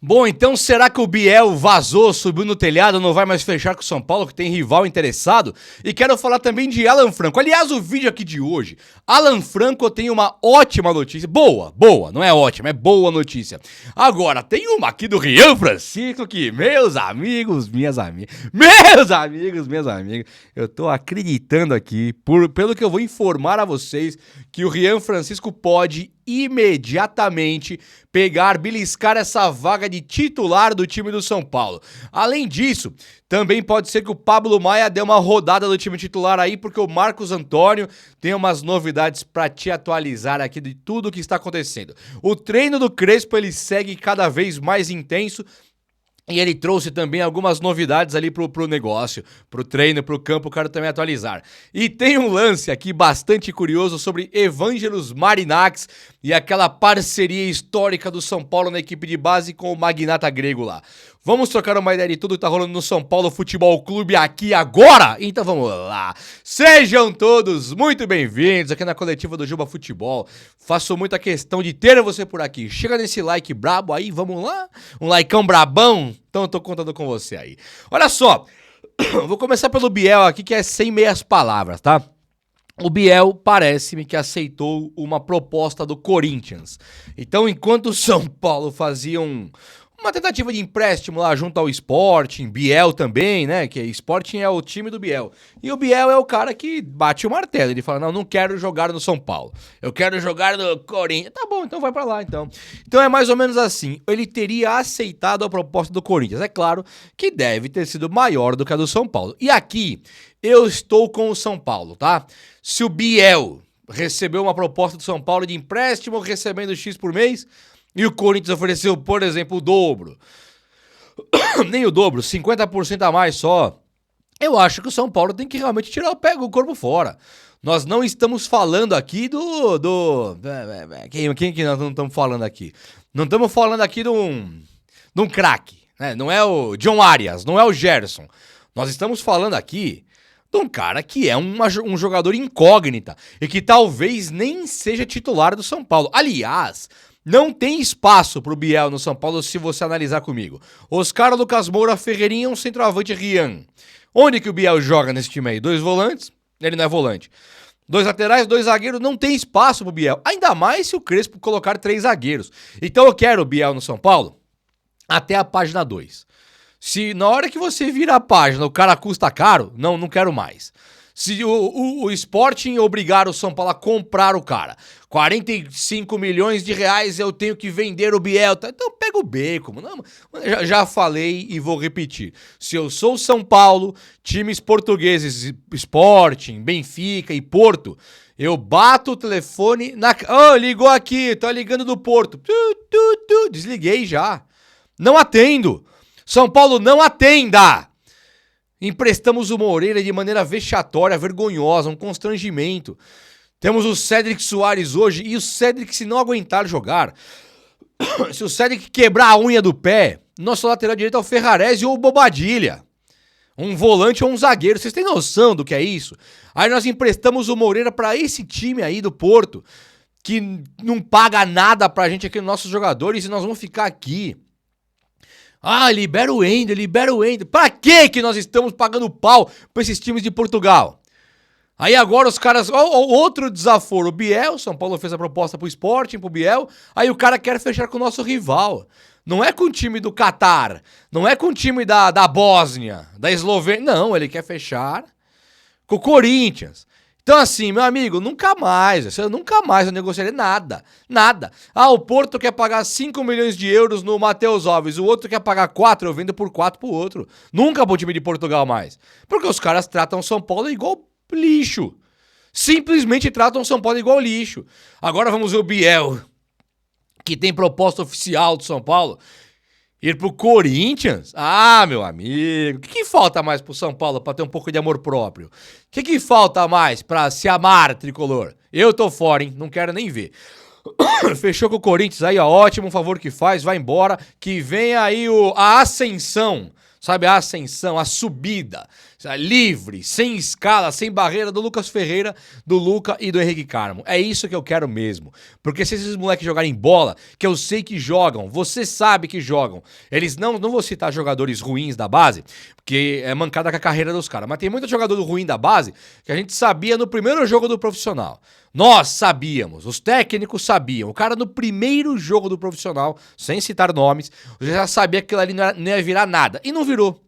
Bom, então será que o Biel vazou, subiu no telhado, não vai mais fechar com o São Paulo, que tem rival interessado? E quero falar também de Alan Franco. Aliás, o vídeo aqui de hoje, Alan Franco tem uma ótima notícia. Boa, não é ótima, é boa notícia. Agora, tem uma aqui do Rian Francisco que, meus amigos, minhas amigas, eu tô acreditando aqui, pelo que eu vou informar a vocês, que o Rian Francisco pode imediatamente beliscar essa vaga de titular do time do São Paulo. Além disso, também pode ser que o Pablo Maia dê uma rodada do time titular aí, porque o Marcos Antônio tem umas novidades pra te atualizar aqui de tudo o que está acontecendo. O treino do Crespo, ele segue cada vez mais intenso, e ele trouxe também algumas novidades ali pro negócio, pro treino, pro campo, quero também atualizar. E tem um lance aqui bastante curioso sobre Evangelos Marinax e aquela parceria histórica do São Paulo na equipe de base com o magnata grego lá. Vamos trocar uma ideia de tudo que tá rolando no São Paulo Futebol Clube aqui agora? Então vamos lá. Sejam todos muito bem-vindos aqui na coletiva do Juba Futebol. Faço muita questão de ter você por aqui. Chega nesse like brabo aí, vamos lá? Um likeão brabão? Então eu tô contando com você aí. Olha só, vou começar pelo Biel aqui, que é sem meias palavras, tá? O Biel parece-me que aceitou uma proposta do Corinthians. Então, enquanto o São Paulo fazia uma tentativa de empréstimo lá junto ao Sporting, Biel também, né? Que Sporting é o time do Biel. E o Biel é o cara que bate o martelo. Ele fala, não quero jogar no São Paulo. Eu quero jogar no Corinthians. Tá bom, então vai pra lá, então. Então é mais ou menos assim. Ele teria aceitado a proposta do Corinthians. É claro que deve ter sido maior do que a do São Paulo. E aqui, eu estou com o São Paulo, tá? Se o Biel recebeu uma proposta do São Paulo de empréstimo recebendo X por mês, e o Corinthians ofereceu, por exemplo, o dobro, nem o dobro, 50% a mais só, eu acho que o São Paulo tem que realmente tirar o corpo fora. Nós não estamos falando aqui Quem que nós não estamos falando aqui? Não estamos falando aqui de um craque, né? Não é o John Arias, não é o Gerson. Nós estamos falando aqui de um cara que é um jogador incógnita e que talvez nem seja titular do São Paulo. Aliás, não tem espaço pro Biel no São Paulo se você analisar comigo. Oscar Lucas Moura, Ferreirinha, um centroavante Rian. Onde que o Biel joga nesse time aí? 2 volantes? Ele não é volante. 2 laterais, 2 zagueiros, não tem espaço pro Biel. Ainda mais se o Crespo colocar 3 zagueiros. Então eu quero o Biel no São Paulo até a página 2. Se na hora que você vira a página o cara custa caro, não quero mais. Se o Sporting obrigar o São Paulo a comprar o cara, 45 milhões de reais eu tenho que vender o Biel, tá? Então pega o beco. Não, já falei e vou repetir. Se eu sou São Paulo, times portugueses, Sporting, Benfica e Porto, eu bato o telefone na... ligou aqui, tá ligando do Porto. Desliguei já. Não atendo. São Paulo, não atenda. Emprestamos o Moreira de maneira vexatória, vergonhosa, um constrangimento. Temos o Cédric Soares hoje e o Cédric, se não aguentar jogar, se o Cédric quebrar a unha do pé, nosso lateral direito é o Ferrarese ou o Bobadilha. Um volante ou um zagueiro, vocês têm noção do que é isso? Aí nós emprestamos o Moreira pra esse time aí do Porto, que não paga nada pra gente aqui, nossos jogadores, e nós vamos ficar aqui. Libera o Ender. Pra que nós estamos pagando pau pra esses times de Portugal? Aí agora os caras... outro desaforo. O Biel, São Paulo fez a proposta pro Sporting, pro Biel. Aí o cara quer fechar com o nosso rival. Não é com o time do Catar. Não é com o time da Bósnia, da Eslovênia. Não, ele quer fechar com o Corinthians. Então assim, meu amigo, nunca mais eu negociarei nada. O Porto quer pagar 5 milhões de euros no Matheus Alves, o outro quer pagar 4, eu vendo por 4 pro outro. Nunca pro time de Portugal mais. Porque os caras tratam São Paulo igual lixo. Simplesmente tratam São Paulo igual lixo. Agora vamos ver o Biel, que tem proposta oficial do São Paulo, ir pro Corinthians? Meu amigo, o que falta mais pro São Paulo pra ter um pouco de amor próprio? O que falta mais pra se amar, tricolor? Eu tô fora, hein? Não quero nem ver. Fechou com o Corinthians aí, ó, ótimo, um favor que faz, vai embora, que vem aí a ascensão. sabe? A ascensão, a subida, livre, sem escala, sem barreira do Lucas Ferreira, do Luca e do Henrique Carmo. É isso que eu quero mesmo. Porque se esses moleques jogarem bola, que eu sei que jogam, você sabe que jogam, eles não vou citar jogadores ruins da base, porque é mancada com a carreira dos caras, mas tem muito jogador ruim da base que a gente sabia no primeiro jogo do profissional. Nós sabíamos, os técnicos sabiam. O cara no primeiro jogo do profissional, sem citar nomes, já sabia que aquilo ali não ia virar nada. E não virou.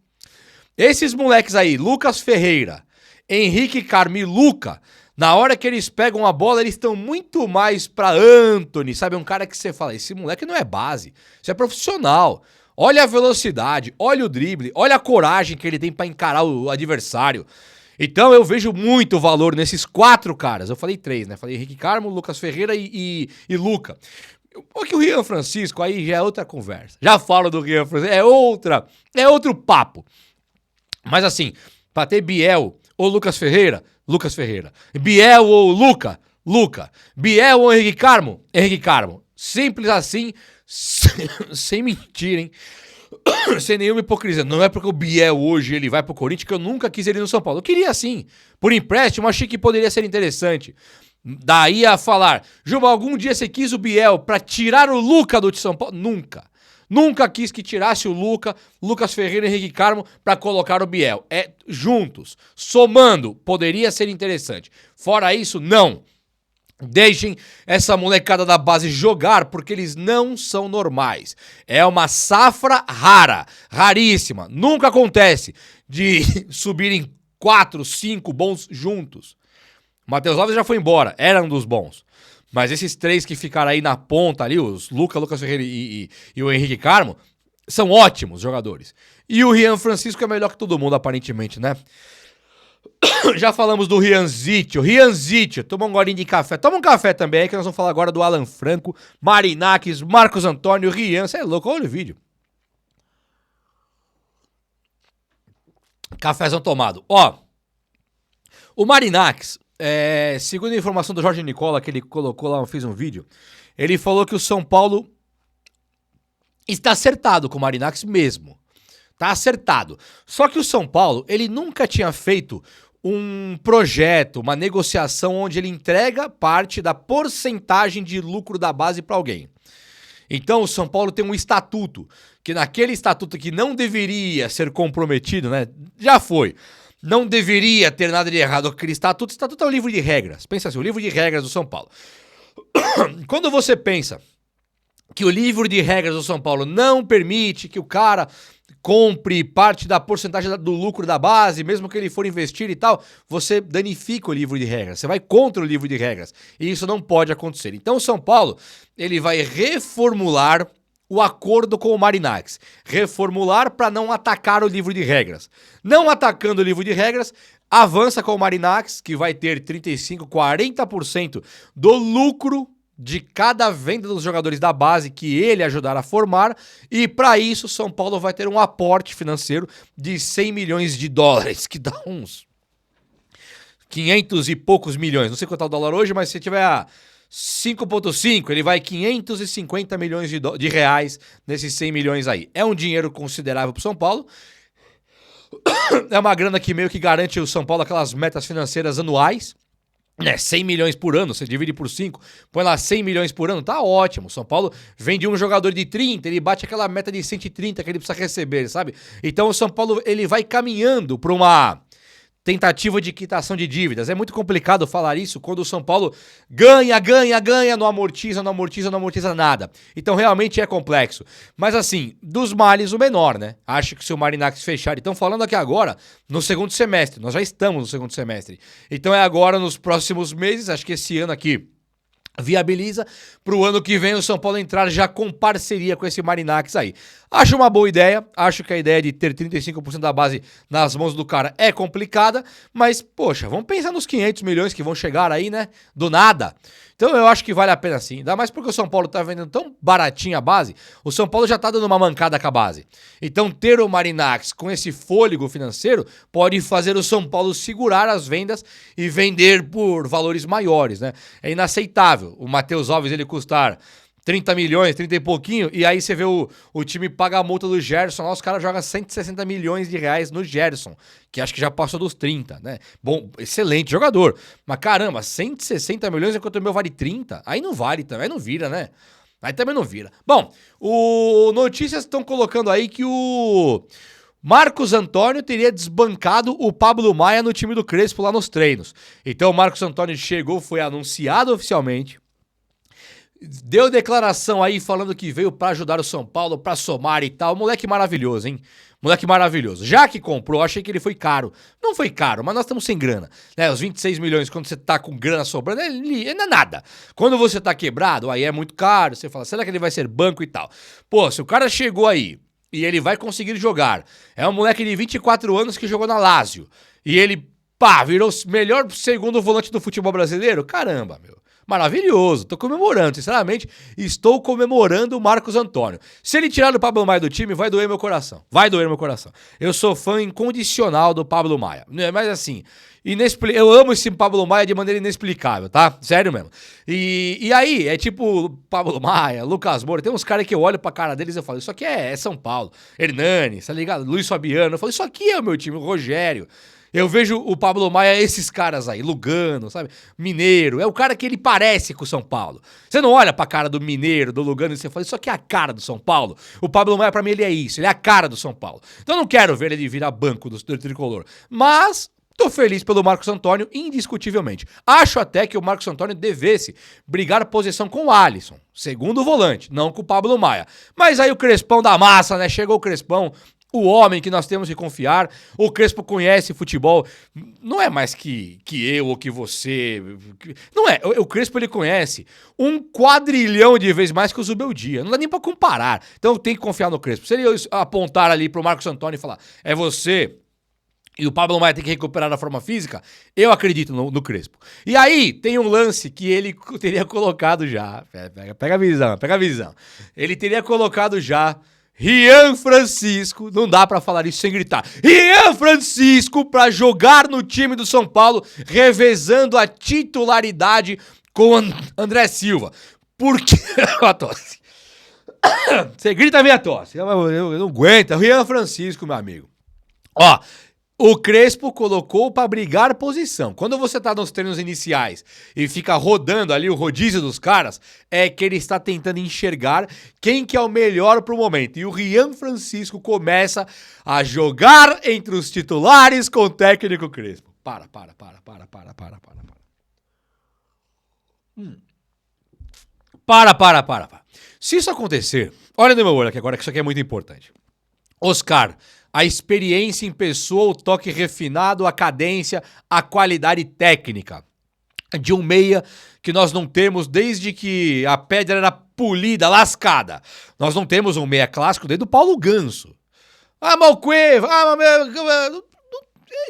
Esses moleques aí, Lucas Ferreira, Henrique Carmo e Luca, na hora que eles pegam a bola, eles estão muito mais pra Anthony, sabe? Um cara que você fala, esse moleque não é base, isso é profissional. Olha a velocidade, olha o drible, olha a coragem que ele tem pra encarar o adversário. Então eu vejo muito valor nesses 4 caras. Eu falei 3, né? Falei Henrique Carmo, Lucas Ferreira e Luca. Porque o Rian Francisco aí já é outra conversa. Já falo do Rian Francisco, é outro papo. Mas assim, pra ter Biel ou Lucas Ferreira, Biel ou Luca. Biel ou Henrique Carmo. Simples assim, sem mentirem. Sem nenhuma hipocrisia. Não é porque o Biel hoje ele vai pro Corinthians que eu nunca quis ele no São Paulo. Eu queria sim. Por empréstimo, achei que poderia ser interessante. Daí a falar, Juba, algum dia você quis o Biel pra tirar o Luca do São Paulo? Nunca. Nunca quis que tirasse o Luca, Lucas Ferreira e Henrique Carmo pra colocar o Biel. É juntos, somando, poderia ser interessante. Fora isso, não. Deixem essa molecada da base jogar, porque eles não são normais. É uma safra rara, raríssima. Nunca acontece de subirem 4, 5 bons juntos. O Matheus Alves já foi embora, era um dos bons. Mas esses 3 que ficaram aí na ponta ali, os Lucas Ferreira e o Henrique Carmo, são ótimos jogadores. E o Rian Francisco é melhor que todo mundo, aparentemente, né? Já falamos do Rianzito, toma um golinho de café. Toma um café também aí, que nós vamos falar agora do Alan Franco, Marinakis, Marcos Antônio, Rian. Você é louco, olha o vídeo. Cafézão tomado. Ó, o Marinakis, segundo a informação do Jorge Nicola, que ele colocou lá, fez um vídeo, ele falou que o São Paulo está acertado com o Marinakis mesmo. Tá acertado. Só que o São Paulo, ele nunca tinha feito um projeto, uma negociação onde ele entrega parte da porcentagem de lucro da base para alguém. Então o São Paulo tem um estatuto, que naquele estatuto que não deveria ser comprometido, né? Já foi. Não deveria ter nada de errado com aquele estatuto. O estatuto é um livro de regras. Pensa assim, o livro de regras do São Paulo. Quando você pensa que o livro de regras do São Paulo não permite que o cara compre parte da porcentagem do lucro da base, mesmo que ele for investir e tal, você danifica o livro de regras, você vai contra o livro de regras, e isso não pode acontecer. Então o São Paulo, ele vai reformular o acordo com o Marinakis, reformular para não atacar o livro de regras. Não atacando o livro de regras, avança com o Marinakis, que vai ter 35%, 40% do lucro de cada venda dos jogadores da base que ele ajudar a formar, e para isso São Paulo vai ter um aporte financeiro de 100 milhões de dólares, que dá uns 500 e poucos milhões, não sei quanto é o dólar hoje, mas se tiver a 5,5, ele vai 550 milhões de reais nesses 100 milhões aí. É um dinheiro considerável pro São Paulo, é uma grana que meio que garante o São Paulo aquelas metas financeiras anuais, 100 milhões por ano, você divide por 5, põe lá 100 milhões por ano, tá ótimo. São Paulo vende um jogador de 30, ele bate aquela meta de 130 que ele precisa receber, sabe? Então o São Paulo, ele vai caminhando para uma tentativa de quitação de dívidas. É muito complicado falar isso quando o São Paulo ganha, não amortiza nada. Então realmente é complexo. Mas assim, dos males o menor, né? Acho que se o Marinakis fechar... Então falando aqui agora, no segundo semestre. Nós já estamos no segundo semestre. Então é agora nos próximos meses, acho que esse ano aqui viabiliza para o ano que vem o São Paulo entrar já com parceria com esse Marinakis aí. Acho uma boa ideia, acho que a ideia de ter 35% da base nas mãos do cara é complicada, mas, poxa, vamos pensar nos 500 milhões que vão chegar aí, né, do nada. Então eu acho que vale a pena sim, ainda mais porque o São Paulo tá vendendo tão baratinho a base, o São Paulo já tá dando uma mancada com a base. Então ter o Marinakis com esse fôlego financeiro pode fazer o São Paulo segurar as vendas e vender por valores maiores, né? É inaceitável o Matheus Alves ele custar 30 milhões, 30 e pouquinho, e aí você vê o time paga a multa do Gerson, lá os caras jogam 160 milhões de reais no Gerson, que acho que já passou dos 30, né? Bom, excelente jogador, mas caramba, 160 milhões enquanto o meu vale 30? Aí não vale também, aí não vira, né? Aí também não vira. Bom, o notícias estão colocando aí que o Marcos Antônio teria desbancado o Pablo Maia no time do Crespo lá nos treinos. Então o Marcos Antônio chegou, foi anunciado oficialmente, deu declaração aí falando que veio pra ajudar o São Paulo, pra somar e tal. Moleque maravilhoso, hein? Moleque maravilhoso. Já que comprou, achei que ele foi caro. Não foi caro, mas nós estamos sem grana. Né? Os 26 milhões, quando você tá com grana sobrando, ele não é nada. Quando você tá quebrado, aí é muito caro. Você fala, será que ele vai ser banco e tal? Pô, se o cara chegou aí e ele vai conseguir jogar, é um moleque de 24 anos que jogou na Lazio, e ele, pá, virou o melhor segundo volante do futebol brasileiro, caramba, meu. Maravilhoso, tô comemorando, sinceramente, estou comemorando o Marcos Antônio. Se ele tirar o Pablo Maia do time, vai doer meu coração, vai doer meu coração. Eu sou fã incondicional do Pablo Maia, mas assim, eu amo esse Pablo Maia de maneira inexplicável, tá? Sério mesmo. E aí, é tipo Pablo Maia, Lucas Moura, tem uns caras que eu olho pra cara deles e eu falo, isso aqui é São Paulo, Hernani, tá ligado? Luiz Fabiano, eu falo, isso aqui é o meu time, o Rogério. Eu vejo o Pablo Maia, esses caras aí, Lugano, sabe? Mineiro, é o cara que ele parece com o São Paulo. Você não olha pra cara do Mineiro, do Lugano e você fala, isso aqui é a cara do São Paulo. O Pablo Maia, pra mim, ele é isso, ele é a cara do São Paulo. Então eu não quero ver ele virar banco do tricolor. Mas tô feliz pelo Marcos Antônio, indiscutivelmente. Acho até que o Marcos Antônio devesse brigar posição com o Alisson, segundo volante, não com o Pablo Maia. Mas aí o Crespão da massa, né? Chegou o Crespão, o homem que nós temos que confiar. O Crespo conhece futebol, não é mais que eu ou que você. Não é, o Crespo ele conhece 1 quadrilhão de vezes mais que o Zubeldia. Não dá nem pra comparar. Então eu tenho que confiar no Crespo. Se ele apontar ali pro Marcos Antônio e falar, é você, e o Pablo Maia tem que recuperar a forma física, eu acredito no Crespo. E aí, tem um lance que ele teria colocado já. Pega a visão, pega a visão. Ele teria colocado já Rian Francisco, não dá pra falar isso sem gritar, Rian Francisco pra jogar no time do São Paulo, revezando a titularidade com André Silva. Por que... a tosse. Você grita a minha tosse, eu não aguento. Rian Francisco, meu amigo. Ó, o Crespo colocou pra brigar posição. Quando você tá nos treinos iniciais e fica rodando ali o rodízio dos caras, é que ele está tentando enxergar quem que é o melhor pro momento. E o Rian Francisco começa a jogar entre os titulares com o técnico Crespo. Para. Para. Se isso acontecer, olha no meu olho aqui agora, que isso aqui é muito importante. Oscar, a experiência em pessoa, o toque refinado, a cadência, a qualidade técnica de um meia que nós não temos desde que a pedra era polida, lascada. Nós não temos um meia clássico desde o Paulo Ganso. Malcueva,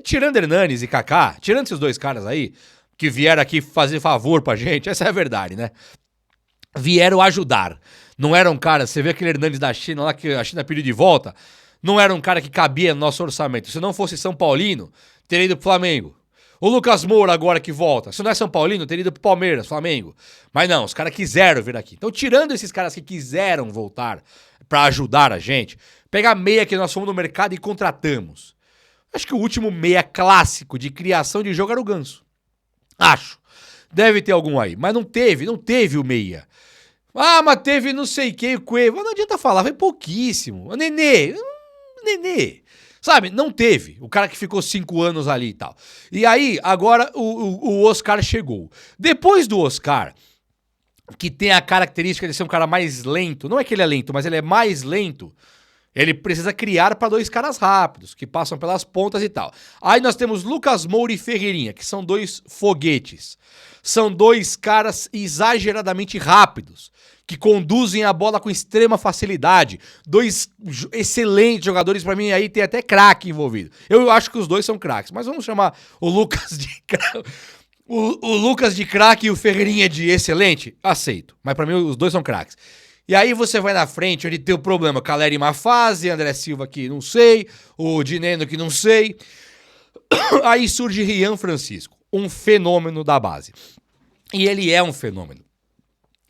tirando Hernanes e Kaká, tirando esses dois caras aí, que vieram aqui fazer favor pra gente, essa é a verdade, né? Vieram ajudar. Não eram caras, você vê aquele Hernanes da China lá que a China pediu de volta, não era um cara que cabia no nosso orçamento. Se não fosse São Paulino, teria ido pro Flamengo. O Lucas Moura agora que volta, se não é São Paulino, teria ido pro Palmeiras, Flamengo. Mas não, os caras quiseram vir aqui. Então, tirando esses caras que quiseram voltar pra ajudar a gente, pegar meia que nós fomos no mercado e contratamos. Acho que o último meia clássico de criação de jogo era o Ganso. Acho. Deve ter algum aí. Mas não teve o meia. Mas teve não sei quem, o Cueva. Não adianta falar, foi pouquíssimo. O Nenê. Sabe, não teve. O cara que ficou 5 anos ali e tal. E aí, agora o Oscar chegou. Depois do Oscar, que tem a característica de ser um cara mais lento, não é que ele é lento, mas ele é mais lento, ele precisa criar para 2 caras rápidos, que passam pelas pontas e tal. Aí nós temos Lucas Moura e Ferreirinha, que são 2 foguetes. São 2 caras exageradamente rápidos, que conduzem a bola com extrema facilidade. 2 excelentes jogadores, pra mim aí tem até craque envolvido. Eu acho que os 2 são craques, mas vamos chamar o Lucas de craque. O Lucas de craque e o Ferreirinha de excelente? Aceito, mas pra mim os 2 são craques. E aí você vai na frente, onde tem o problema, Caleri em má fase, André Silva que não sei, o Dineno que não sei. Aí surge Rian Francisco, um fenômeno da base. E ele é um fenômeno.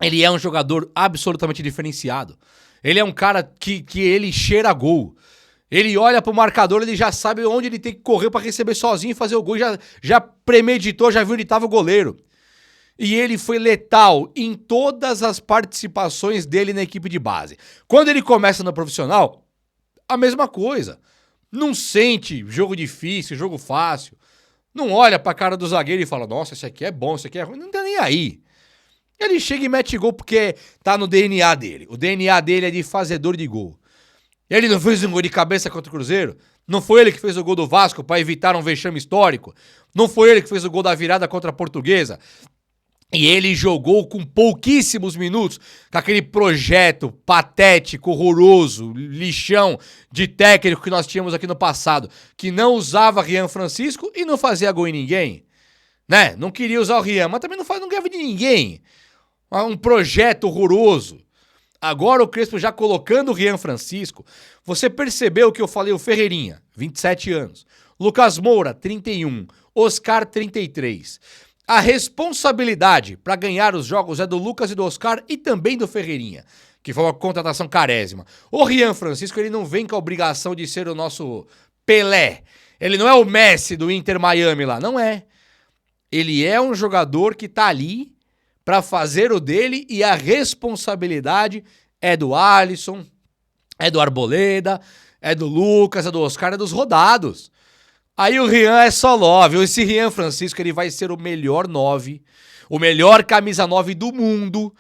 Ele é um jogador absolutamente diferenciado. Ele é um cara que ele cheira gol. Ele olha pro marcador, ele já sabe onde ele tem que correr pra receber sozinho e fazer o gol. Já premeditou, já viu onde tava o goleiro. E ele foi letal em todas as participações dele na equipe de base. Quando ele começa no profissional, a mesma coisa. Não sente jogo difícil, jogo fácil. Não olha pra cara do zagueiro e fala, nossa, esse aqui é bom, esse aqui é ruim. Não tá nem aí. Ele chega e mete gol porque tá no DNA dele. O DNA dele é de fazedor de gol. Ele não fez um gol de cabeça contra o Cruzeiro? Não foi ele que fez o gol do Vasco para evitar um vexame histórico? Não foi ele que fez o gol da virada contra a Portuguesa? E ele jogou com pouquíssimos minutos, com aquele projeto patético, horroroso, lixão de técnico que nós tínhamos aqui no passado, que não usava Rian Francisco e não fazia gol em ninguém. Né? Não queria usar o Rian, mas também não ganhava de ninguém. Um projeto horroroso. Agora o Crespo já colocando o Rian Francisco, você percebeu que eu falei o Ferreirinha, 27 anos, Lucas Moura, 31, Oscar, 33. A responsabilidade para ganhar os jogos é do Lucas e do Oscar e também do Ferreirinha, que foi uma contratação carésima. O Rian Francisco, ele não vem com a obrigação de ser o nosso Pelé. Ele não é o Messi do Inter Miami lá, não é. Ele é um jogador que tá ali para fazer o dele e a responsabilidade é do Alisson, é do Arboleda, é do Lucas, é do Oscar, é dos rodados. Aí o Rian é só 9. Esse Rian Francisco, ele vai ser o melhor 9, o melhor camisa 9 do mundo.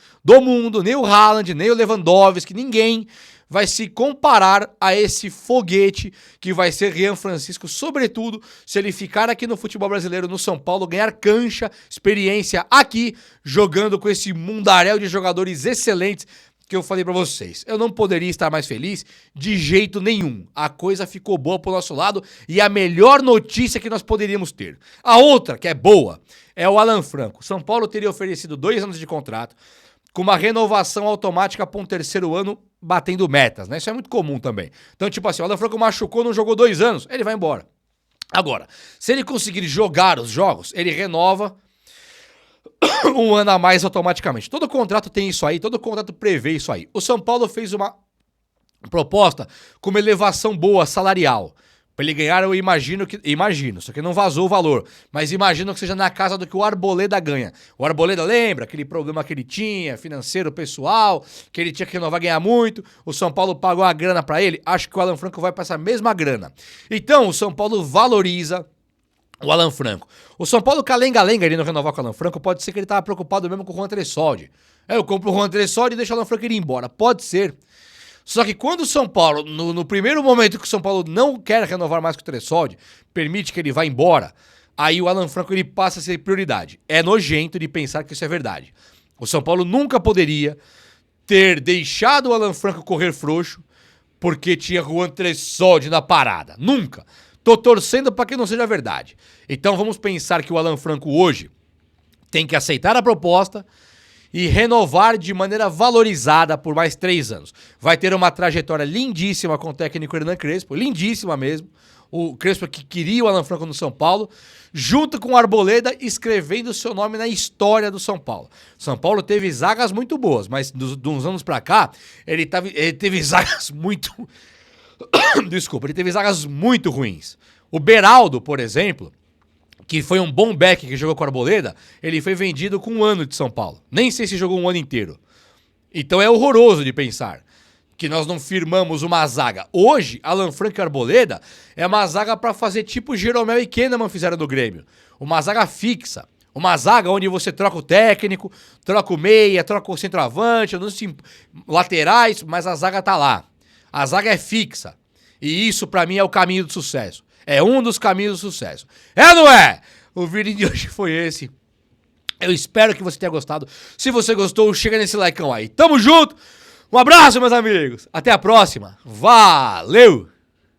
Nem o Haaland, nem o Lewandowski, ninguém vai se comparar a esse foguete que vai ser Rian Francisco, sobretudo se ele ficar aqui no futebol brasileiro, no São Paulo, ganhar cancha, experiência aqui, jogando com esse mundaréu de jogadores excelentes que eu falei pra vocês. Eu não poderia estar mais feliz de jeito nenhum. A coisa ficou boa pro nosso lado e a melhor notícia que nós poderíamos ter. A outra, que é boa, é o Alan Franco. São Paulo teria oferecido 2 anos de contrato, com uma renovação automática para um 3º ano batendo metas, né? Isso é muito comum também. Então, tipo assim, o Alan Franco machucou, não jogou 2 anos, ele vai embora. Agora, se ele conseguir jogar os jogos, ele renova 1 ano a mais automaticamente. Todo contrato tem isso aí, todo contrato prevê isso aí. O São Paulo fez uma proposta com uma elevação boa salarial. Pra ele ganhar, eu imagino, só que não vazou o valor, mas imagino que seja na casa do que o Arboleda ganha. O Arboleda lembra aquele problema que ele tinha, financeiro, pessoal, que ele tinha que renovar, ganhar muito, o São Paulo pagou a grana pra ele, acho que o Alan Franco vai passar a mesma grana. Então, o São Paulo valoriza o Alan Franco. O São Paulo calenga-lenga ele não renovar com o Alan Franco, pode ser que ele tava preocupado mesmo com o Juan Tressoldi. Eu compro o Juan Tressoldi e deixo o Alan Franco ir embora, pode ser. Só que quando o São Paulo, no primeiro momento que o São Paulo não quer renovar mais com o Tressoldi, permite que ele vá embora, aí o Alan Franco ele passa a ser prioridade. É nojento de pensar que isso é verdade. O São Paulo nunca poderia ter deixado o Alan Franco correr frouxo porque tinha Juan Tressoldi na parada. Nunca. Tô torcendo para que não seja verdade. Então vamos pensar que o Alan Franco hoje tem que aceitar a proposta e renovar de maneira valorizada por mais 3 anos. Vai ter uma trajetória lindíssima com o técnico Hernan Crespo, lindíssima mesmo. O Crespo que queria o Alan Franco no São Paulo, junto com o Arboleda, escrevendo seu nome na história do São Paulo. São Paulo teve zagas muito boas, mas de uns anos pra cá, ele teve zagas muito... Desculpa, ele teve zagas muito ruins. O Beraldo, por exemplo, que foi um bom back que jogou com a Arboleda, ele foi vendido com 1 ano de São Paulo. Nem sei se jogou 1 ano inteiro. Então é horroroso de pensar que nós não firmamos uma zaga. Hoje, Alan Franco e Arboleda é uma zaga para fazer tipo Jeromel e Kahneman fizeram no Grêmio. Uma zaga fixa. Uma zaga onde você troca o técnico, troca o meia, troca o centroavante, laterais, mas a zaga tá lá. A zaga é fixa. E isso pra mim é o caminho do sucesso. É um dos caminhos do sucesso. É ou não é? O vídeo de hoje foi esse. Eu espero que você tenha gostado. Se você gostou, chega nesse likeão aí. Tamo junto. Um abraço, meus amigos. Até a próxima. Valeu!